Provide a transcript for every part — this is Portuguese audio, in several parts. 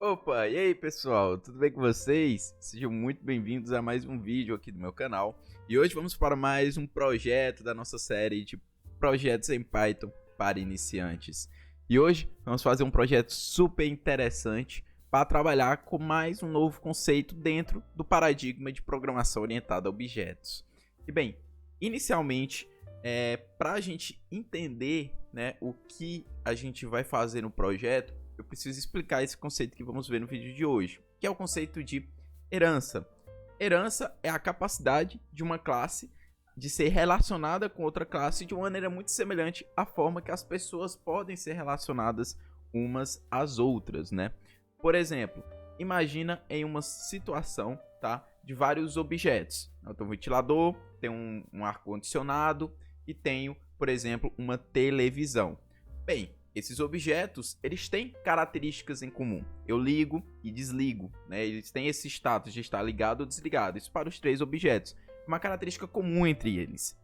Opa, e aí pessoal, tudo bem com vocês? Sejam muito bem-vindos a mais um vídeo aqui do meu canal. E hoje vamos para mais um projeto da nossa série de projetos em Python para iniciantes. E hoje vamos fazer um projeto super interessante para trabalhar com mais um novo conceito dentro do paradigma de programação orientada a objetos. E bem, inicialmente, para a gente entender, o que a gente vai fazer no projeto, eu preciso explicar esse conceito que vamos ver no vídeo de hoje, que é o conceito de herança. Herança é a capacidade de uma classe de ser relacionada com outra classe de uma maneira muito semelhante à forma que as pessoas podem ser relacionadas umas às outras, né? Por exemplo, imagina em uma situação, de vários objetos. Eu tenho um ventilador, tenho um ar-condicionado e tenho, por exemplo, uma televisão. Bem, esses objetos, eles têm características em comum. Eu ligo e desligo, Eles têm esse status de estar ligado ou desligado. Isso para os três objetos. Uma característica comum entre eles,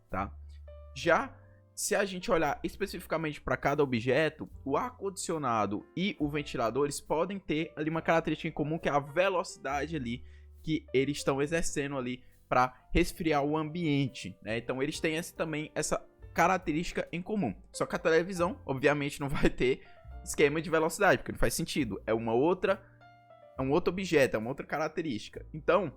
Já se a gente olhar especificamente para cada objeto, o ar-condicionado e o ventilador, eles podem ter ali uma característica em comum, que é a velocidade ali que eles estão exercendo ali para resfriar o ambiente, Então eles têm também essa característica em comum. Só que a televisão, obviamente, não vai ter esquema de velocidade, porque não faz sentido. É um outro objeto, é uma outra característica. Então,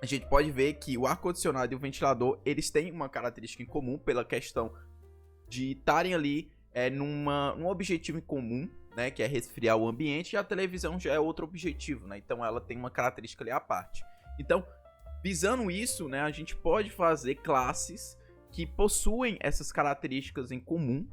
a gente pode ver que o ar-condicionado e o ventilador, eles têm uma característica em comum pela questão de estarem ali num objetivo em comum, que é resfriar o ambiente, e a televisão já é outro objetivo, Então, ela tem uma característica ali à parte. Então, visando isso, a gente pode fazer classes que possuem essas características em comum,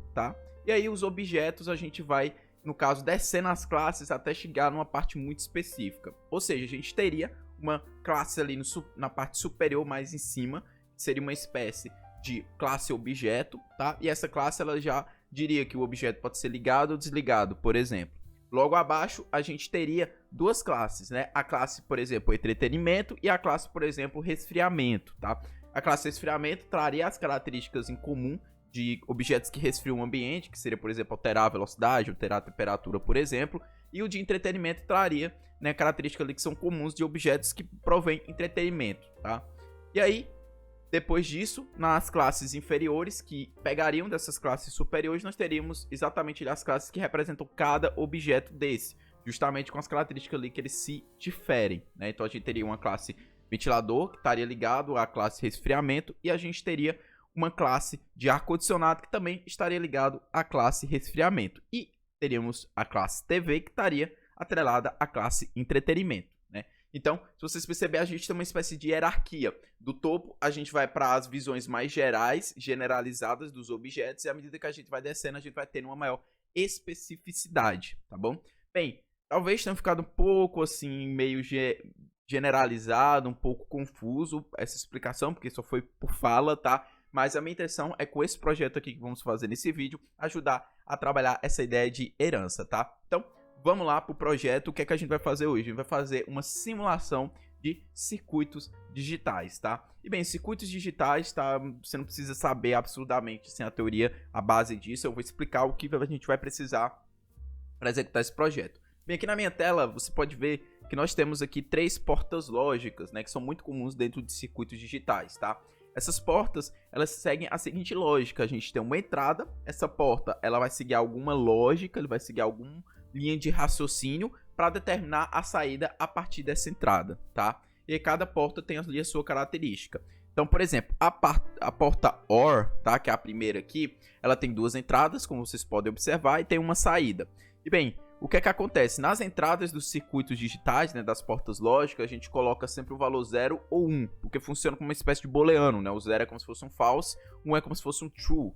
E aí os objetos a gente vai, no caso, descendo as classes até chegar numa parte muito específica. Ou seja, a gente teria uma classe ali na parte superior, mais em cima, que seria uma espécie de classe objeto, E essa classe, ela já diria que o objeto pode ser ligado ou desligado, por exemplo. Logo abaixo, a gente teria duas classes, A classe, por exemplo, entretenimento e a classe, por exemplo, resfriamento, A classe resfriamento traria as características em comum de objetos que resfriam o ambiente, que seria, por exemplo, alterar a velocidade, alterar a temperatura, por exemplo. E o de entretenimento traria características ali que são comuns de objetos que provém entretenimento, E aí, depois disso, nas classes inferiores, que pegariam dessas classes superiores, nós teríamos exatamente as classes que representam cada objeto desse, justamente com as características ali que eles se diferem, Então a gente teria uma classe ventilador, que estaria ligado à classe resfriamento, e a gente teria uma classe de ar-condicionado, que também estaria ligado à classe resfriamento. E teríamos a classe TV, que estaria atrelada à classe entretenimento, Então, se vocês perceberem, a gente tem uma espécie de hierarquia. Do topo, a gente vai para as visões mais gerais, generalizadas dos objetos, e à medida que a gente vai descendo, a gente vai tendo uma maior especificidade, tá bom? Bem, talvez tenha ficado um pouco assim, meio generalizado, um pouco confuso essa explicação, porque só foi por fala, Mas a minha intenção é, com esse projeto aqui que vamos fazer nesse vídeo, ajudar a trabalhar essa ideia de herança, Então, vamos lá para o projeto. O que é que a gente vai fazer hoje? A gente vai fazer uma simulação de circuitos digitais, E bem, circuitos digitais, você não precisa saber absolutamente, a teoria, a base disso. Eu vou explicar o que a gente vai precisar para executar esse projeto. Bem, aqui na minha tela, você pode ver que nós temos aqui três portas lógicas, que são muito comuns dentro de circuitos digitais, Essas portas, elas seguem a seguinte lógica: a gente tem uma entrada, essa porta, ela vai seguir alguma lógica, ele vai seguir alguma linha de raciocínio para determinar a saída a partir dessa entrada, E aí cada porta tem ali a sua característica. Então, por exemplo, a porta OR, que é a primeira aqui, ela tem duas entradas, como vocês podem observar, e tem uma saída. E bem, o que é que acontece? Nas entradas dos circuitos digitais, das portas lógicas, a gente coloca sempre o valor 0 ou 1, porque funciona como uma espécie de booleano, O 0 é como se fosse um false, 1 é como se fosse um true,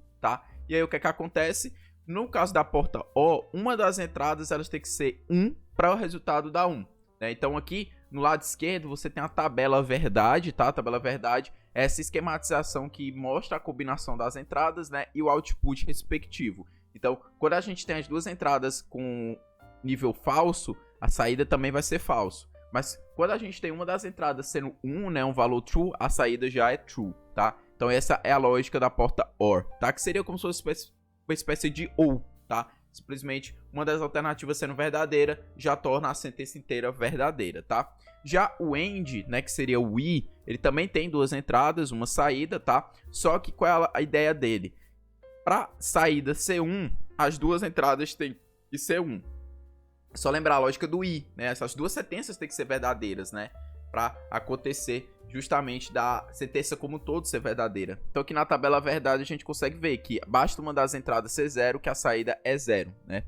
E aí o que é que acontece? No caso da porta O, uma das entradas elas tem que ser 1 para o resultado dar 1, Então aqui, no lado esquerdo, você tem a tabela verdade, A tabela verdade é essa esquematização que mostra a combinação das entradas, e o output respectivo. Então, quando a gente tem as duas entradas com nível falso, a saída também vai ser falso. Mas quando a gente tem uma das entradas sendo 1, um valor true, a saída já é true, Então essa é a lógica da porta OR, Que seria como se fosse uma espécie de OR, Simplesmente uma das alternativas sendo verdadeira já torna a sentença inteira verdadeira, tá? Já o AND, né, que seria o e, ele também tem duas entradas, uma saída, tá? Só que qual é a ideia dele? Para saída ser 1, as duas entradas têm que ser 1. É só lembrar a lógica do i, né? Essas duas sentenças têm que ser verdadeiras, né? Para acontecer justamente da sentença como um todo ser verdadeira. Então aqui na tabela verdade a gente consegue ver que basta uma das entradas ser 0 que a saída é 0, né?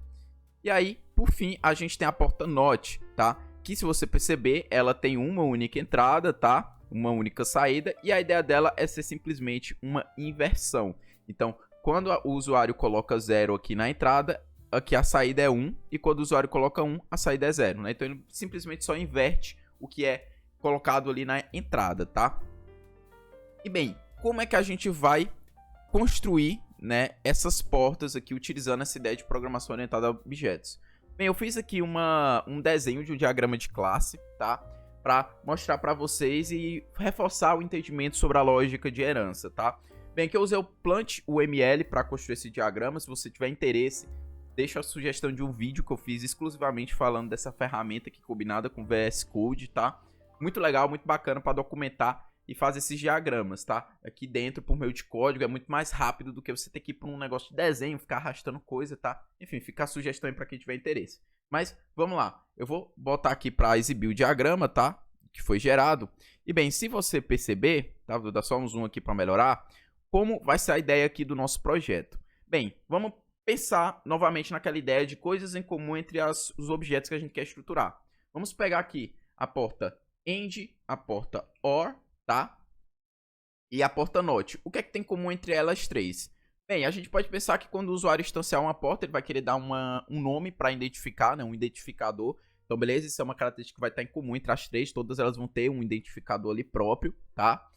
E aí, por fim, a gente tem a porta NOT, tá? Que se você perceber, ela tem uma única entrada, tá? Uma única saída, e a ideia dela é ser simplesmente uma inversão. Então, quando o usuário coloca 0 aqui na entrada, aqui a saída é 1, e quando o usuário coloca 1, a saída é 0, né? Então ele simplesmente só inverte o que é colocado ali na entrada, tá? E bem, como é que a gente vai construir, né, essas portas aqui utilizando essa ideia de programação orientada a objetos? Bem, eu fiz aqui um desenho de um diagrama de classe, tá? Para mostrar para vocês e reforçar o entendimento sobre a lógica de herança, tá? Bem, aqui eu usei o Plant.uml para construir esse diagrama. Se você tiver interesse, deixa a sugestão de um vídeo que eu fiz exclusivamente falando dessa ferramenta aqui combinada com VS Code, tá? Muito legal, muito bacana para documentar e fazer esses diagramas, tá? Aqui dentro, por meio de código, é muito mais rápido do que você ter que ir para um negócio de desenho, ficar arrastando coisa, tá? Enfim, fica a sugestão aí para quem tiver interesse. Mas, vamos lá. Eu vou botar aqui para exibir o diagrama, tá? Que foi gerado. E bem, se você perceber, tá? Vou dar só um zoom aqui para melhorar. Como vai ser a ideia aqui do nosso projeto? Bem, vamos pensar novamente naquela ideia de coisas em comum entre os objetos que a gente quer estruturar. Vamos pegar aqui a porta AND, a porta OR, tá? E a porta NOT. O que é que tem em comum entre elas três? Bem, a gente pode pensar que quando o usuário instanciar uma porta, ele vai querer dar um nome para identificar, né? Um identificador. Então, beleza, isso é uma característica que vai estar em comum entre as três. Todas elas vão ter um identificador ali próprio, tá?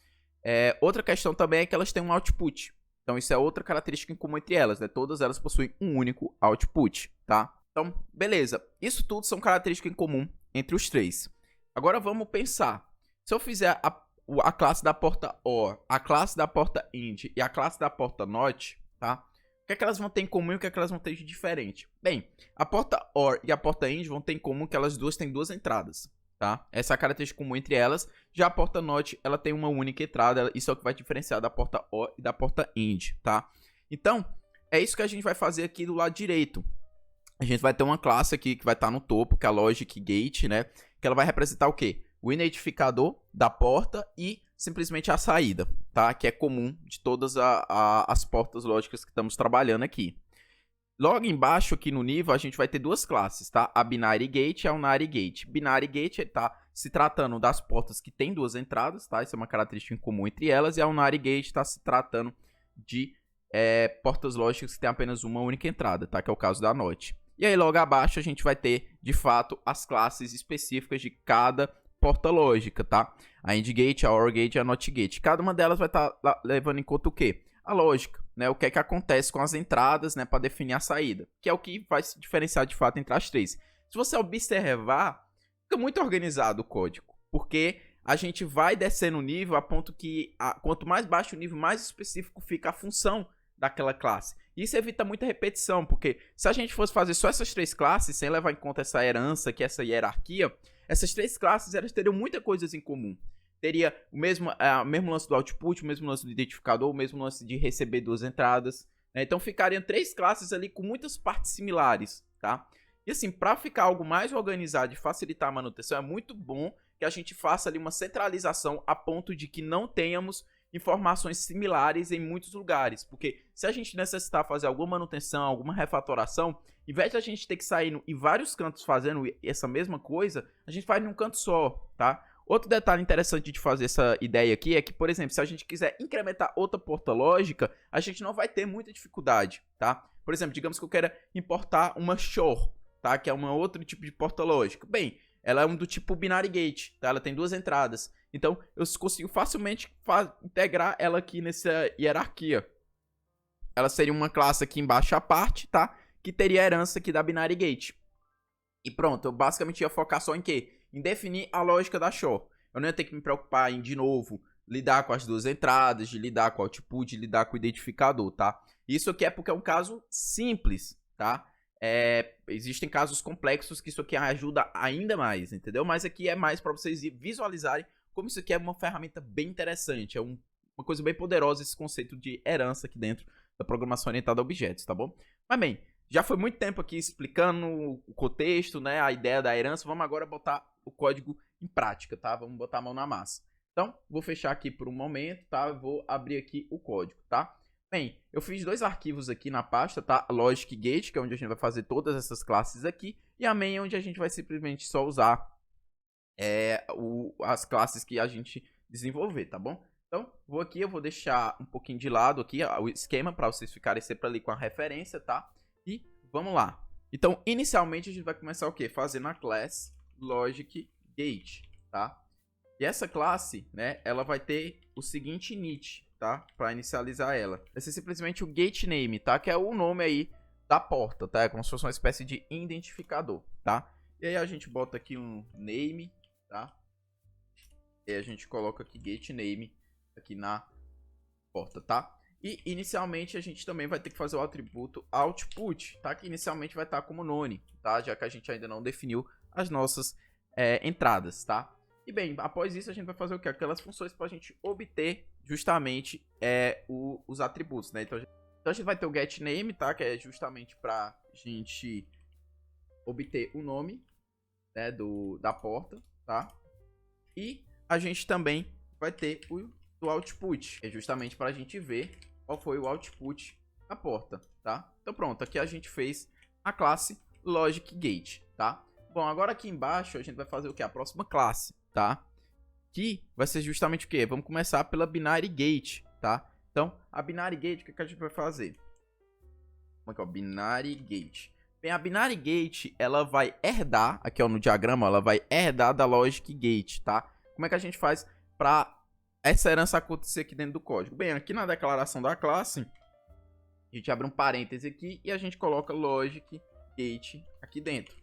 Outra questão também é que elas têm um output. Então, isso é outra característica em comum entre elas, né? Todas elas possuem um único output, tá? Então, beleza. Isso tudo são características em comum entre os três. Agora, vamos pensar. Se eu fizer a classe da porta OR, a classe da porta AND e a classe da porta NOT, tá? O que é que elas vão ter em comum e o que é que elas vão ter de diferente? Bem, a porta OR e a porta AND vão ter em comum que elas duas têm duas entradas, tá? Essa é a característica comum entre elas. Já a porta NOT, ela tem uma única entrada. Isso é o que vai diferenciar da porta OR e da porta AND, tá? Então, é isso que a gente vai fazer aqui do lado direito. A gente vai ter uma classe aqui que vai estar no topo, que é a Logic Gate, né? Que ela vai representar o quê? O identificador da porta e simplesmente a saída, tá? Que é comum de todas as portas lógicas que estamos trabalhando aqui. Logo embaixo aqui no nível a gente vai ter duas classes, tá? A Binary Gate e a Unary Gate. Binary Gate tá se tratando das portas que tem duas entradas, tá? Isso é uma característica em comum entre elas. E a Unary Gate está se tratando de portas lógicas que tem apenas uma única entrada, tá? Que é o caso da NOT. E aí logo abaixo a gente vai ter, de fato, as classes específicas de cada porta lógica, tá? A AND Gate, a OR Gate e a NOT Gate. Cada uma delas vai estar levando em conta o quê? A lógica, né? O que é que acontece com as entradas, né? Para definir a saída. Que é o que vai se diferenciar, de fato, entre as três. Se você observar, fica muito organizado o código. Porque a gente vai descendo o nível a ponto que, quanto mais baixo o nível, mais específico fica a função daquela classe. Isso evita muita repetição, porque se a gente fosse fazer só essas três classes, sem levar em conta essa herança, que é essa hierarquia, essas três classes elas teriam muitas coisas em comum. Teria o mesmo lance do output, o mesmo lance do identificador, o mesmo lance de receber duas entradas, né? Então ficariam três classes ali com muitas partes similares, tá? E assim, para ficar algo mais organizado e facilitar a manutenção, é muito bom que a gente faça ali uma centralização a ponto de que não tenhamos informações similares em muitos lugares, porque se a gente necessitar fazer alguma manutenção, alguma refatoração, em vez de a gente ter que sair em vários cantos fazendo essa mesma coisa, a gente faz em um canto só, tá? Outro detalhe interessante de fazer essa ideia aqui é que, por exemplo, se a gente quiser incrementar outra porta lógica, a gente não vai ter muita dificuldade, tá? Por exemplo, digamos que eu queira importar uma shore, tá? Que é um outro tipo de porta lógica. Bem, ela é do tipo binary gate, tá? Ela tem duas entradas. Então, eu consigo facilmente integrar ela aqui nessa hierarquia. Ela seria uma classe aqui embaixo à parte, tá? Que teria a herança aqui da binary gate. E pronto, eu basicamente ia focar só em quê? Em definir a lógica da shore. Eu não ia ter que me preocupar em, de novo, lidar com as duas entradas, de lidar com o output, de lidar com o identificador, tá? Isso aqui é porque é um caso simples, tá? Existem casos complexos que isso aqui ajuda ainda mais, entendeu? Mas aqui é mais para vocês visualizarem como isso aqui é uma ferramenta bem interessante. É uma coisa bem poderosa esse conceito de herança aqui dentro da programação orientada a objetos, tá bom? Mas bem, já foi muito tempo aqui explicando o contexto, né? A ideia da herança. Vamos agora botar o código em prática, tá? Vamos botar a mão na massa. Então, vou fechar aqui por um momento, tá? Eu vou abrir aqui o código, tá? Bem, eu fiz 2 arquivos aqui na pasta, tá? Logic Gate, que é onde a gente vai fazer todas essas classes aqui, e a main, onde a gente vai simplesmente só usar as classes que a gente desenvolver, tá bom? Então, eu vou deixar um pouquinho de lado aqui o esquema para vocês ficarem sempre ali com a referência, tá? E vamos lá. Então, inicialmente a gente vai começar o quê? Fazendo a class Logic Gate, tá? E essa classe, né, ela vai ter o seguinte init, tá? Para inicializar ela. Vai ser simplesmente o gate name, tá? Que é o nome aí da porta, tá? É como se fosse uma espécie de identificador, tá? E aí a gente bota aqui um name, tá? E aí a gente coloca aqui gate name aqui na porta, tá? E inicialmente a gente também vai ter que fazer o atributo output, tá? Que inicialmente vai estar como none, tá? Já que a gente ainda não definiu as nossas entradas, tá? E bem, após isso a gente vai fazer o quê? Aquelas funções para a gente obter justamente os atributos, né? Então a gente vai ter o getName, tá? Que é justamente para a gente obter o nome, né, da porta, tá? E a gente também vai ter o do output, que é justamente para a gente ver qual foi o output da porta, tá? Então pronto, aqui a gente fez a classe Logic Gate, tá? Bom, agora aqui embaixo a gente vai fazer o que? A próxima classe, tá? Que vai ser justamente o que? Vamos começar pela Binary Gate, tá? Então, a Binary Gate, o que a gente vai fazer? Como é que é o Binary Gate? Bem, a Binary Gate, ela vai herdar, aqui ó, no diagrama, ela vai herdar da Logic Gate, tá? Como é que a gente faz para essa herança acontecer aqui dentro do código? Bem, aqui na declaração da classe, a gente abre um parêntese aqui e a gente coloca Logic Gate aqui dentro.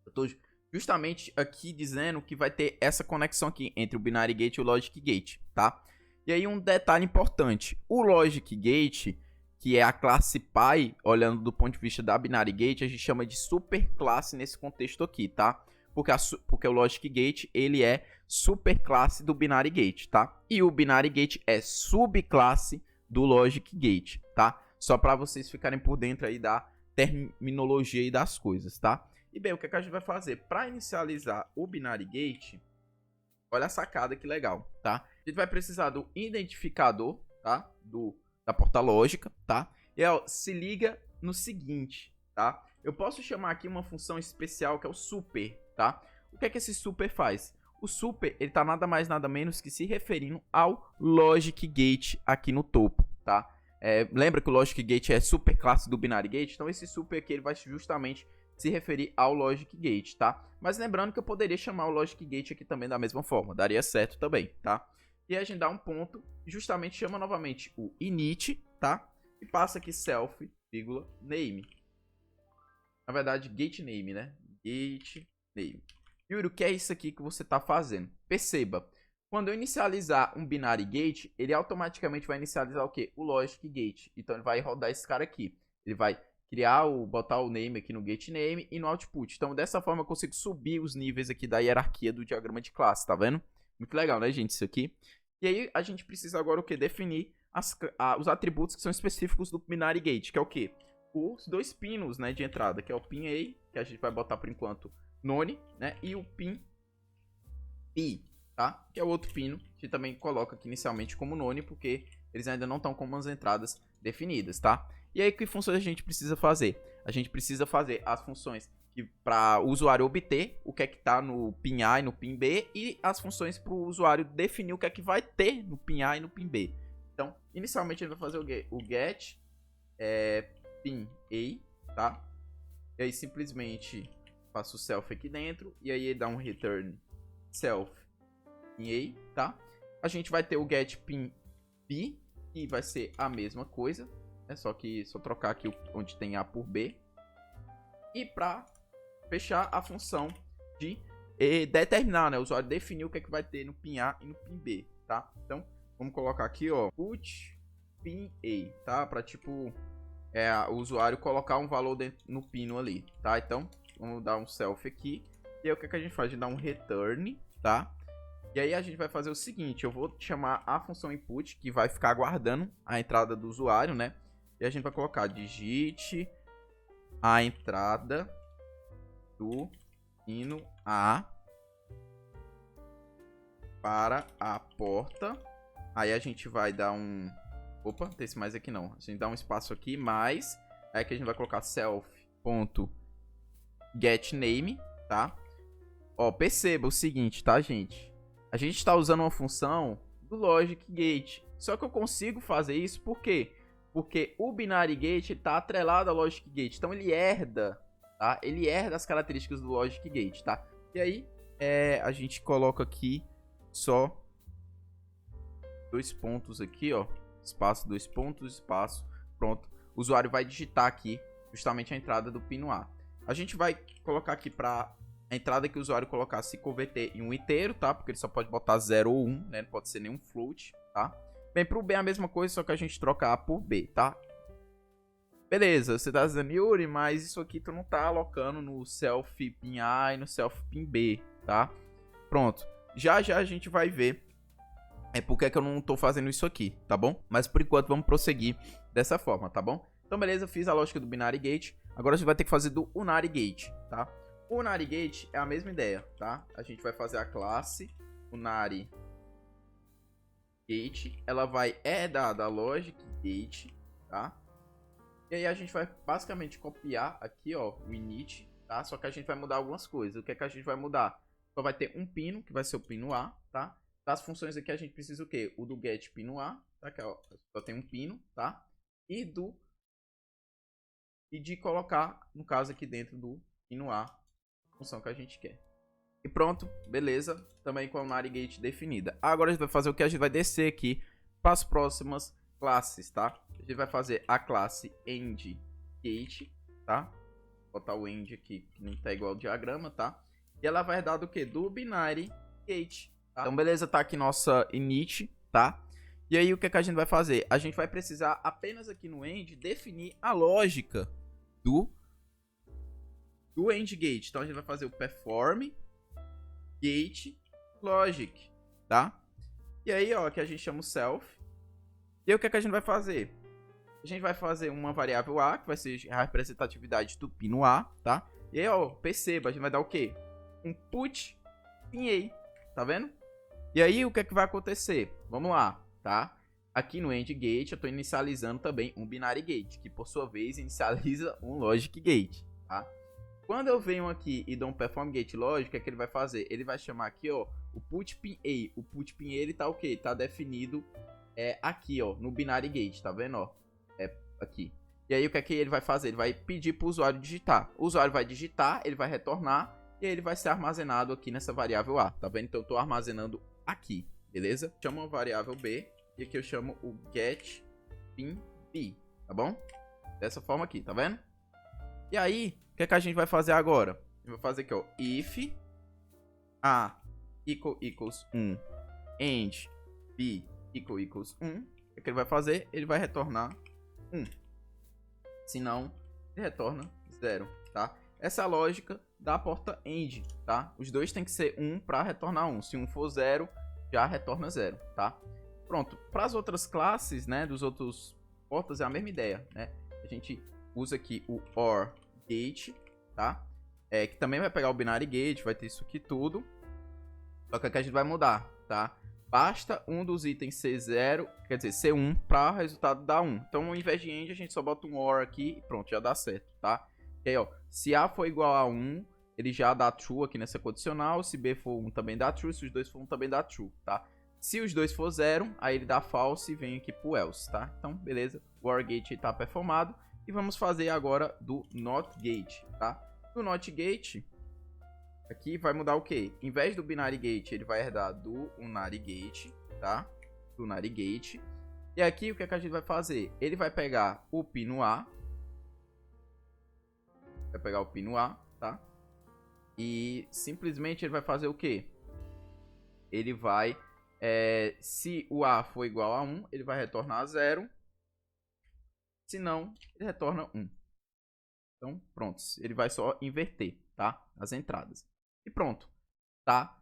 Eu tô justamente aqui dizendo que vai ter essa conexão aqui entre o Binary Gate e o Logic Gate, tá? E aí um detalhe importante, o Logic Gate, que é a classe pai, olhando do ponto de vista da Binary Gate, a gente chama de superclasse nesse contexto aqui, tá? Porque o Logic Gate, ele é superclasse do Binary Gate, tá? E o Binary Gate é subclasse do Logic Gate, tá? Só para vocês ficarem por dentro aí da terminologia e das coisas, tá? E bem, o que a gente vai fazer? Para inicializar o Binary Gate, olha a sacada que legal, tá? A gente vai precisar do identificador, tá? Da porta lógica, tá? E ó, se liga no seguinte, tá? Eu posso chamar aqui uma função especial que é o super, tá? O que é que esse super faz? O super, ele tá nada mais nada menos que se referindo ao Logic Gate aqui no topo, tá? Lembra que o Logic Gate é superclasse do Binary Gate? Então esse super aqui ele vai justamente se referir ao Logic Gate, tá? Mas lembrando que eu poderia chamar o Logic Gate aqui também da mesma forma, daria certo também, tá? E aí a gente dá um ponto, justamente chama novamente o init, tá? E passa aqui self, name. Na verdade, gate name, né? Gate name. Yuri, o que é isso aqui que você tá fazendo? Perceba, quando eu inicializar um Binary Gate, ele automaticamente vai inicializar o quê? O Logic Gate. Então ele vai rodar esse cara aqui. Ele vai botar o name aqui no get name e no output. Então dessa forma eu consigo subir os níveis aqui da hierarquia do diagrama de classe, tá vendo? Muito legal, né, gente, isso aqui. E aí a gente precisa agora o quê? Definir os atributos que são específicos do Binary Gate, que é o quê? Os 2 pinos, né, de entrada, que é o pin A, que a gente vai botar por enquanto none, né, e o pin P, tá? Que é o outro pino, que também coloca aqui inicialmente como none, porque eles ainda não estão com as entradas definidas, tá? E aí, que funções a gente precisa fazer? A gente precisa fazer as funções para o usuário obter o que é que está no pin A e no pin B, e as funções para o usuário definir o que é que vai ter no pin A e no pin B. Então, inicialmente, a gente vai fazer o get pin A, tá? E aí, simplesmente, faço o self aqui dentro, e aí ele dá um return self pin A, tá? A gente vai ter o get pin B, que vai ser a mesma coisa, só que só trocar aqui onde tem A por B. E para fechar a função de determinar, né? O usuário definir o que é que vai ter no pin A e no pin B, tá? Então, vamos colocar aqui, ó, put pin A, tá? Para tipo o usuário colocar um valor dentro, no pino ali, tá? Então, vamos dar um self aqui. E aí o que, que a gente faz? A gente dá um return, tá? E aí a gente vai fazer o seguinte, eu vou chamar a função input, que vai ficar aguardando a entrada do usuário, né? E a gente vai colocar digite a entrada do pino A para a porta. Aí a gente vai dar um... Opa, não tem esse mais aqui não. A gente dá um espaço aqui, mais... Aí que a gente vai colocar self.getName, tá? Ó, perceba o seguinte, tá, gente? A gente está usando uma função do Logic Gate. Só que eu consigo fazer isso por quê? Porque o Binary Gate está atrelado ao Logic Gate. Então ele herda, tá? Ele herda as características do Logic Gate, tá? E aí a gente coloca aqui só 2 pontos aqui, ó. Espaço, 2 pontos, espaço. Pronto. O usuário vai digitar aqui justamente a entrada do pino A. A gente vai colocar aqui para a entrada que o usuário colocar se converter em um inteiro, tá? Porque ele só pode botar 0 ou 1, né? Não pode ser nenhum float, tá? Bem, pro B é a mesma coisa, só que a gente troca A por B, tá? Beleza, você tá dizendo, Yuri, mas isso aqui tu não tá alocando no self pin A e no self pin B, tá? Pronto. Já a gente vai ver porque é que eu não tô fazendo isso aqui, tá bom? Mas por enquanto vamos prosseguir dessa forma, tá bom? Então beleza, eu fiz a lógica do Binary Gate. Agora a gente vai ter que fazer do Unary Gate, tá? O Unary Gate é a mesma ideia, tá? A gente vai fazer a classe Unary Gate. Ela vai herdar da Logic Gate, tá? E aí a gente vai basicamente copiar aqui, ó, o init, tá? Só que a gente vai mudar algumas coisas. O que é que a gente vai mudar? Só vai ter um pino, que vai ser o pino A, tá? Das funções aqui a gente precisa o quê? O do get pino A, tá? Que ó, só tem um pino, tá? E de colocar, no caso aqui dentro do pino A, a função que a gente quer. E pronto, beleza. Também com a Unary Gate definida. Agora a gente vai fazer o que? A gente vai descer aqui para as próximas classes, tá? A gente vai fazer a classe endGate, tá? Vou botar o end aqui, que não tá igual ao diagrama, tá? E ela vai dar do que? Do Binary Gate. Tá? Então, beleza, tá aqui nossa init, tá? E aí, o que, é que a gente vai fazer? A gente vai precisar apenas aqui no end definir a lógica do end gate. Então, a gente vai fazer o perform gate logic, tá? E aí, ó, que a gente chama o self. E aí, o que, é que a gente vai fazer? A gente vai fazer uma variável A, que vai ser a representatividade do pino A, tá? E aí, ó, perceba, a gente vai dar o quê? Um put pin A, tá vendo? E aí, o que é que vai acontecer? Vamos lá, tá? Aqui no AND Gate, eu estou inicializando também um Binary Gate, que por sua vez inicializa um Logic Gate, tá? Quando eu venho aqui e dou um Perform Gate Logic, o que é que ele vai fazer? Ele vai chamar aqui, ó, o Put Pin A. O Put Pin A, ele tá o quê? Tá definido aqui, ó, no Binary Gate, tá vendo, ó? Aqui. E aí, o que é que ele vai fazer? Ele vai pedir para o usuário digitar. O usuário vai digitar, ele vai retornar, e aí ele vai ser armazenado aqui nessa variável A, tá vendo? Então, eu estou armazenando aqui, beleza? Chamo uma variável B e aqui eu chamo o get pin B, tá bom? Dessa forma aqui, tá vendo? E aí, o que é que a gente vai fazer agora? Eu vou fazer aqui, ó, if A equals 1 and B equals 1. O que é que ele vai fazer? Ele vai retornar 1. Se não, ele retorna 0, tá? Essa é a lógica da porta AND, tá? Os dois tem que ser 1 para retornar 1. Se um for 0, já retorna 0, tá? Pronto. Para as outras classes, né, dos outros portas é a mesma ideia, né? A gente usa aqui o OR Gate, tá? Que também vai pegar o Binary Gate, vai ter isso aqui tudo. Só que aqui a gente vai mudar, tá? Basta um dos itens ser 0, quer dizer, ser 1 para o resultado dar 1. Então, ao invés de AND, a gente só bota um OR aqui e pronto, já dá certo, tá? E aí, ó, se A for igual a 1, ele já dá true aqui nessa condicional. Se B for 1, também dá true. Se os dois for 1, também dá true, tá? Se os dois for 0, aí ele dá false e vem aqui pro else, tá? Então, beleza. O OR gate está performado. E vamos fazer agora do NOT gate, tá? Do NOT gate, aqui vai mudar o quê? Em vez do Binary Gate, ele vai herdar do Unary Gate, tá? Do Unary Gate. E aqui, o que é que a gente vai fazer? Ele vai pegar o pino A. Vai pegar o pino A, tá? E simplesmente ele vai fazer o quê? Ele vai... se o A for igual a 1, ele vai retornar 0. Se não, ele retorna 1. Então, pronto. Ele vai só inverter, tá? As entradas. E pronto. Tá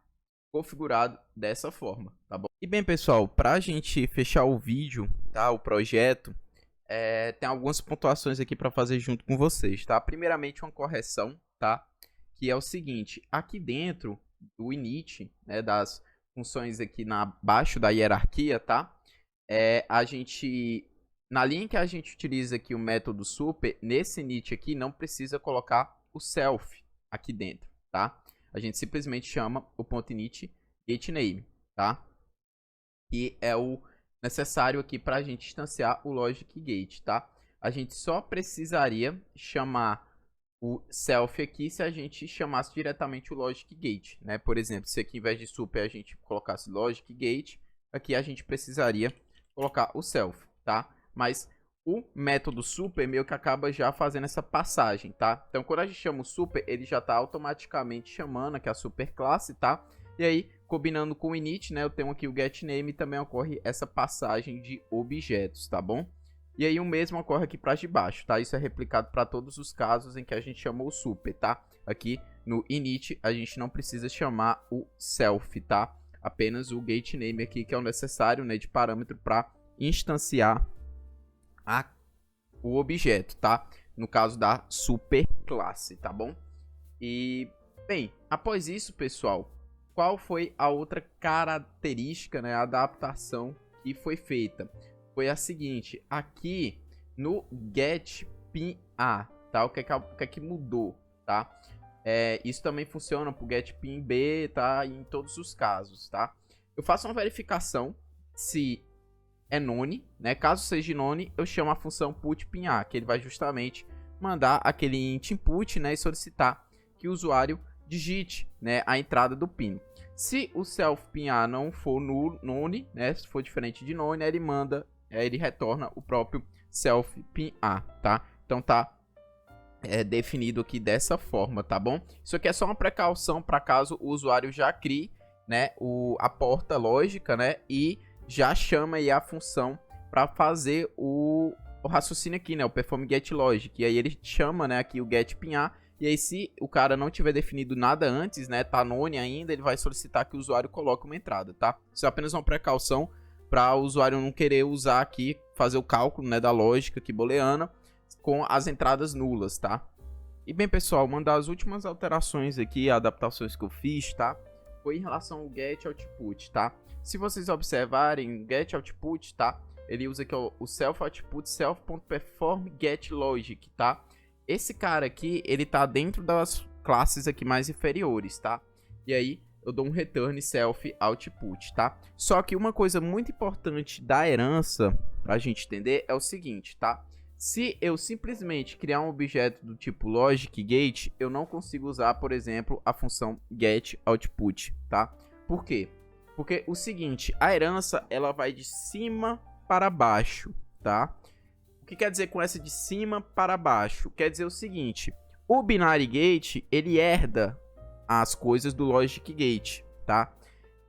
configurado dessa forma, tá bom? E bem, pessoal, pra gente fechar o vídeo, tá? O projeto, tem algumas pontuações aqui para fazer junto com vocês, tá? Primeiramente, uma correção, tá? Que é o seguinte, aqui dentro do init, né, das funções aqui abaixo da hierarquia, tá? A gente, na linha que a gente utiliza aqui o método super, nesse init aqui não precisa colocar o self aqui dentro, tá? A gente simplesmente chama o ponto init getName, tá? Que é o necessário aqui para a gente instanciar o logic gate, tá? A gente só precisaria chamar o self aqui se a gente chamasse diretamente o logic gate, né? Por exemplo, se aqui em vez de super a gente colocasse logic gate, aqui a gente precisaria colocar o self, tá? Mas o método super meio que acaba já fazendo essa passagem, tá? Então, quando a gente chama o super, ele já está automaticamente chamando aqui a super classe, tá? E aí, combinando com o init, né? Eu tenho aqui o getName e também ocorre essa passagem de objetos, tá bom? E aí, o mesmo ocorre aqui para de baixo, tá? Isso é replicado para todos os casos em que a gente chamou o super, tá? Aqui no init, a gente não precisa chamar o self, tá? Apenas o getName aqui, que é o necessário, né? De parâmetro para instanciar o objeto, tá? No caso da super classe, tá bom? E, bem, após isso, pessoal, qual foi a outra característica, né, a adaptação que foi feita? Foi a seguinte, aqui no getPinA, tá? O que é que mudou, tá? Isso também funciona pro getPinB, tá? Em todos os casos, tá? Eu faço uma verificação se é none, né? Caso seja none, eu chamo a função putPinA, que ele vai justamente mandar aquele int input, né, e solicitar que o usuário digite, né, a entrada do pin. Se o self_pinA não for none, né, se for diferente de none, ele retorna o próprio self_pinA, tá? Então tá definido aqui dessa forma, tá bom? Isso aqui é só uma precaução para caso o usuário já crie, né, a porta lógica, né, e já chama aí a função para fazer o raciocínio aqui, né, o perform get logic. E aí ele chama, né, aqui o getPinA. E aí se o cara não tiver definido nada antes, né, tá none ainda, ele vai solicitar que o usuário coloque uma entrada, tá? Isso é apenas uma precaução para o usuário não querer usar aqui, fazer o cálculo, né, da lógica aqui booleana com as entradas nulas, tá? E bem, pessoal, uma das últimas alterações aqui, adaptações que eu fiz, tá? Foi em relação ao get output, tá? Se vocês observarem, get output, tá? Ele usa aqui o self output self.perform get logic, tá? Esse cara aqui, ele tá dentro das classes aqui mais inferiores, tá? E aí eu dou um return self output, tá? Só que uma coisa muito importante da herança pra gente entender é o seguinte, tá? Se eu simplesmente criar um objeto do tipo logic gate, eu não consigo usar, por exemplo, a função get output, tá? Por quê? Porque o seguinte, a herança ela vai de cima para baixo, tá? O que quer dizer com essa de cima para baixo? Quer dizer o seguinte, o binary gate, ele herda as coisas do logic gate, tá?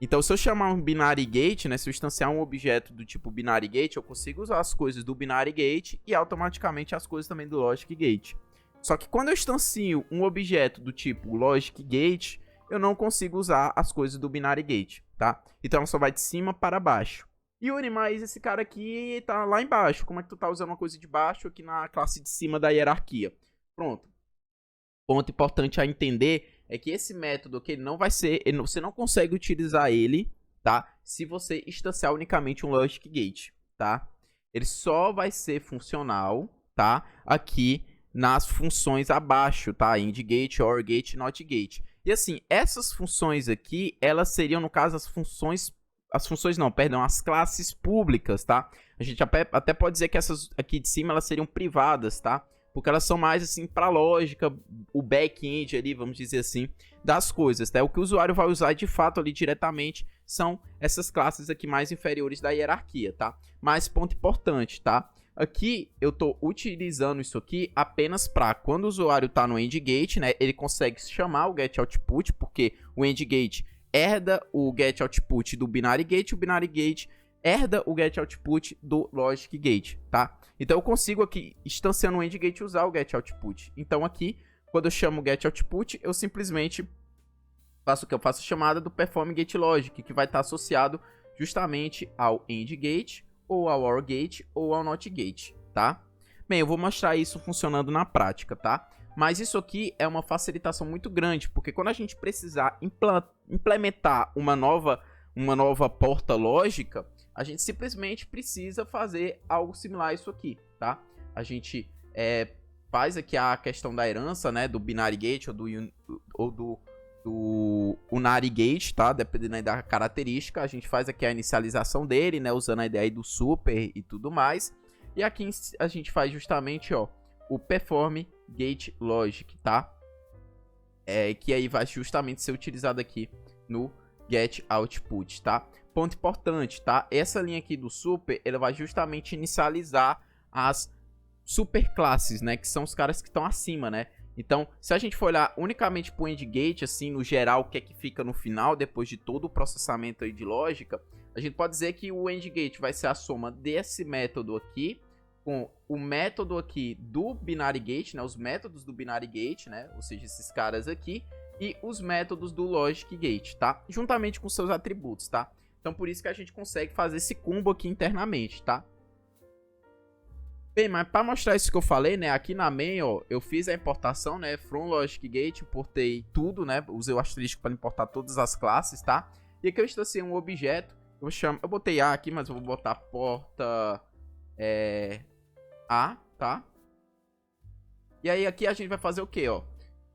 Então, se eu chamar um binary gate, né, se eu instanciar um objeto do tipo binary gate, eu consigo usar as coisas do binary gate e automaticamente as coisas também do logic gate. Só que quando eu instancio um objeto do tipo logic gate, eu não consigo usar as coisas do binary gate, tá? Então, ela só vai de cima para baixo. Yuri, mas esse cara aqui tá lá embaixo. Como é que tu tá usando uma coisa de baixo aqui na classe de cima da hierarquia? Pronto. Ponto importante a entender é que esse método aqui ele não vai ser, você não consegue utilizar ele, tá? Se você instanciar unicamente um logic gate, tá? Ele só vai ser funcional, tá? Aqui nas funções abaixo, tá? Indgate, OR-gate, NOT-gate. E assim, essas funções aqui, elas seriam, no caso, as classes públicas, tá? A gente até pode dizer que essas aqui de cima, elas seriam privadas, tá? Porque elas são mais, assim, para lógica, o back-end ali, vamos dizer assim, das coisas, tá? O que o usuário vai usar, de fato, ali diretamente, são essas classes aqui mais inferiores da hierarquia, tá? Mas, ponto importante, tá? Aqui, eu tô utilizando isso aqui apenas para quando o usuário tá no endgate, né? Ele consegue chamar o getOutput, porque o endgate herda o getOutput do binary gate, o binary gate herda o getOutput do logic gate, tá? Então eu consigo aqui, instanciando o endgate, usar o getOutput. Então aqui, quando eu chamo o getOutput, eu simplesmente faço o que? Eu faço a chamada do perform getLogic, que vai estar associado justamente ao endgate, ou ao OR gate, ou ao NOT gate, tá? Bem, eu vou mostrar isso funcionando na prática, tá? Mas isso aqui é uma facilitação muito grande, porque quando a gente precisar implementar uma nova porta lógica, a gente simplesmente precisa fazer algo similar a isso aqui, tá? A gente faz aqui a questão da herança, né, do binary gate ou do unary gate, tá? Dependendo aí da característica, a gente faz aqui a inicialização dele, né, usando a ideia aí do super e tudo mais. E aqui a gente faz justamente, ó, o perform gate logic, tá? Que aí vai justamente ser utilizado aqui no get output, tá? Ponto importante, tá? Essa linha aqui do super, ela vai justamente inicializar as superclasses, né? Que são os caras que estão acima, né? Então, se a gente for olhar unicamente pro endgate, assim, no geral, o que é que fica no final, depois de todo o processamento aí de lógica, a gente pode dizer que o endgate vai ser a soma desse método aqui com o método aqui do binary gate, né? Os métodos do binary gate, né? Ou seja, esses caras aqui, e os métodos do logic gate, tá? Juntamente com seus atributos, tá? Então, por isso que a gente consegue fazer esse combo aqui internamente, tá? Bem, mas para mostrar isso que eu falei, né, aqui na main, ó, eu fiz a importação, né, from logic gate, importei tudo, né, usei o asterisco para importar todas as classes, tá? E aqui eu instanciei um objeto, eu botei A aqui, mas eu vou botar porta A, tá? E aí aqui a gente vai fazer o quê, ó?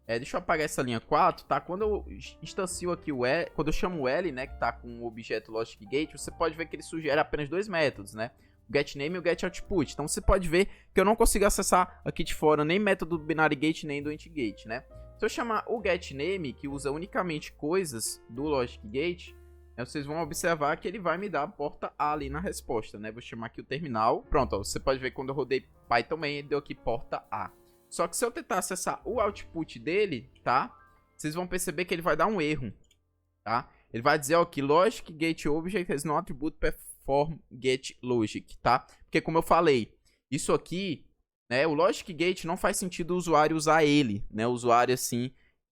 Deixa eu apagar essa linha 4, tá? Quando eu instancio aqui o L, quando eu chamo o L, né, que tá com o objeto logic gate, você pode ver que ele sugere apenas dois métodos, né? O getName e o getOutput. Então você pode ver que eu não consigo acessar aqui de fora nem método do binary gate nem do endgate, né? Se eu chamar o getName, que usa unicamente coisas do logic gate, vocês vão observar que ele vai me dar a porta A ali na resposta, né? Vou chamar aqui o terminal. Pronto, ó, você pode ver que quando eu rodei Python main, ele deu aqui porta A. Só que se eu tentar acessar o output dele, tá? Vocês vão perceber que ele vai dar um erro, tá? Ele vai dizer, ó, que logic gate object has no attribute perform get logic, tá? Porque como eu falei, isso aqui, né, o logic gate não faz sentido o usuário usar ele, né? O usuário assim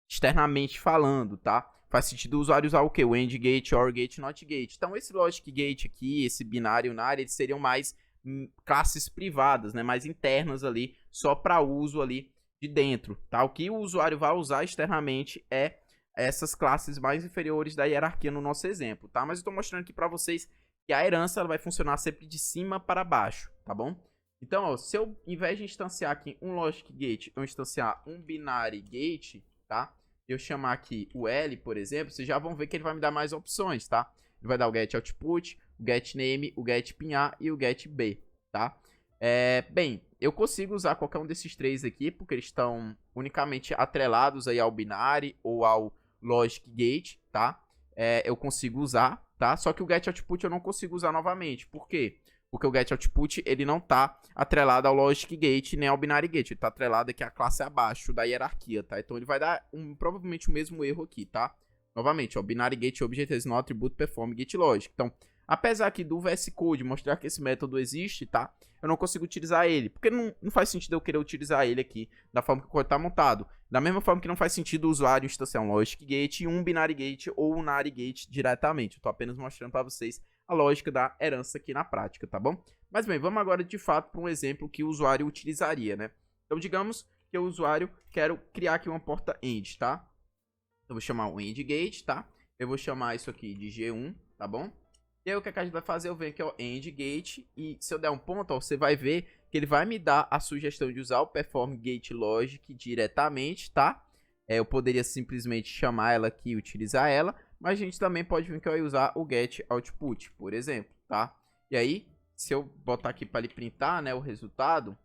externamente falando, tá? Faz sentido o usuário usar o que? O AND gate, OR gate, NOT gate. Então esse logic gate aqui, esse binário unary, eles seriam mais classes privadas, né, mais internas ali, só para uso ali de dentro, tá? O que o usuário vai usar externamente é essas classes mais inferiores da hierarquia no nosso exemplo, tá? Mas eu tô mostrando aqui para vocês que a herança ela vai funcionar sempre de cima para baixo, tá bom? Então, ó, se eu, ao invés de instanciar aqui um logic gate, eu instanciar um binary gate, tá? Eu chamar aqui o L, por exemplo, vocês já vão ver que ele vai me dar mais opções, tá? Ele vai dar o get output, o get name, o get pinhar e o get b, tá? Bem, eu consigo usar qualquer um desses três aqui, porque eles estão unicamente atrelados aí ao binary ou ao logic gate, tá? Eu consigo usar, tá? Só que o get output eu não consigo usar novamente. Por quê? Porque o get output ele não tá atrelado ao logic gate nem ao binary gate. Ele tá atrelado aqui à classe abaixo da hierarquia, tá? Então ele vai dar provavelmente o mesmo erro aqui, tá? Novamente, ó, binary gate object has no attribute perform get logic. Então, apesar aqui do VS Code mostrar que esse método existe, tá? Eu não consigo utilizar ele, porque não faz sentido eu querer utilizar ele aqui da forma que o código está montado. Da mesma forma que não faz sentido o usuário instanciar um logic gate e um binary gate ou um unary gate diretamente. Eu estou apenas mostrando para vocês a lógica da herança aqui na prática, tá bom? Mas bem, vamos agora de fato para um exemplo que o usuário utilizaria, né? Então, digamos que o usuário quer criar aqui uma porta AND, tá? Eu vou chamar o AND gate, tá? Eu vou chamar isso aqui de G1, tá bom? E aí o que a gente vai fazer? Eu venho aqui, ó, AND gate, e se eu der um ponto, ó, você vai ver que ele vai me dar a sugestão de usar o perform gate logic diretamente, tá? Eu poderia simplesmente chamar ela aqui e utilizar ela, mas a gente também pode vir que eu usar o get output, por exemplo, tá? E aí, se eu botar aqui para ele printar, né, o resultado,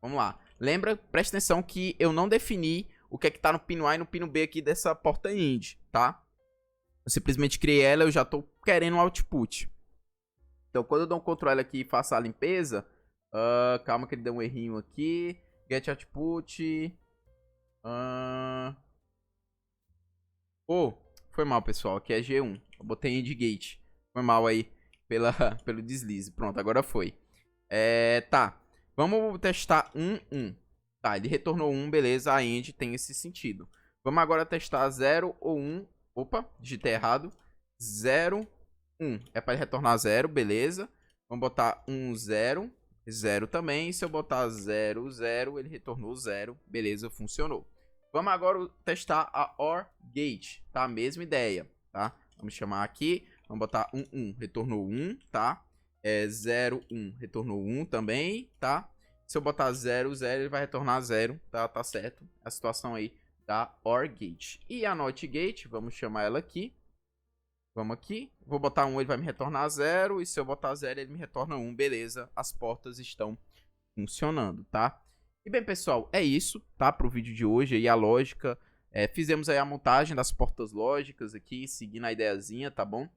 vamos lá. Lembra, presta atenção que eu não defini o que é que tá no pino A e no pino B aqui dessa porta AND, tá? Eu simplesmente criei ela, eu já estou querendo um output. Então, quando eu dou um Ctrl L aqui e faço a limpeza... calma que ele deu um errinho aqui. Get output... foi mal, pessoal. Aqui é G1. Eu botei AND gate. Foi mal aí. pelo deslize. Pronto, agora foi. Tá. Vamos testar 1. Tá, ele retornou 1, beleza. A end tem esse sentido. Vamos agora testar 0 ou 1. Opa, digitei errado. 0, 1. É para ele retornar 0, beleza. Vamos botar 1, 0. 0 também. Se eu botar 0, 0, ele retornou 0. Beleza, funcionou. Vamos agora testar a OR gate, tá? Mesma ideia, tá? Vamos chamar aqui. Vamos botar 1, 1. Retornou 1, tá? 0, 1. Retornou 1 também, tá? Se eu botar 0, 0, ele vai retornar 0, tá? Tá certo. A situação aí da OR gate. E a NOT gate, vamos chamar ela aqui. Vamos aqui. Vou botar 1, ele vai me retornar 0. E se eu botar 0, ele me retorna 1. Beleza, as portas estão funcionando, tá? E bem, pessoal, é isso, tá? Pro vídeo de hoje aí, a lógica. Fizemos aí a montagem das portas lógicas aqui, seguindo a ideiazinha, tá bom?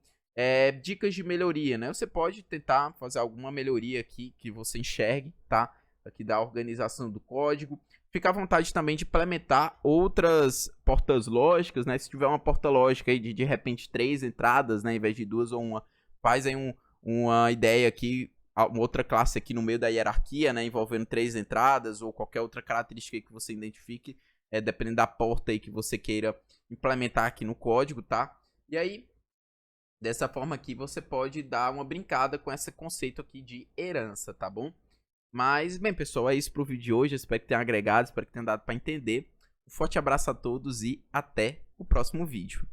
Dicas de melhoria, né? Você pode tentar fazer alguma melhoria aqui que você enxergue, tá? Aqui da organização do código. Fica à vontade também de implementar outras portas lógicas, né? Se tiver uma porta lógica aí de repente 3 entradas, né? Em vez de 2 ou 1, faz aí uma ideia aqui, uma outra classe aqui no meio da hierarquia, né? Envolvendo 3 entradas ou qualquer outra característica que você identifique, dependendo da porta aí que você queira implementar aqui no código, tá? E aí, dessa forma aqui, você pode dar uma brincada com esse conceito aqui de herança, tá bom? Mas, bem, pessoal, é isso pro vídeo de hoje. Eu espero que tenha agregado, espero que tenha dado para entender. Um forte abraço a todos e até o próximo vídeo.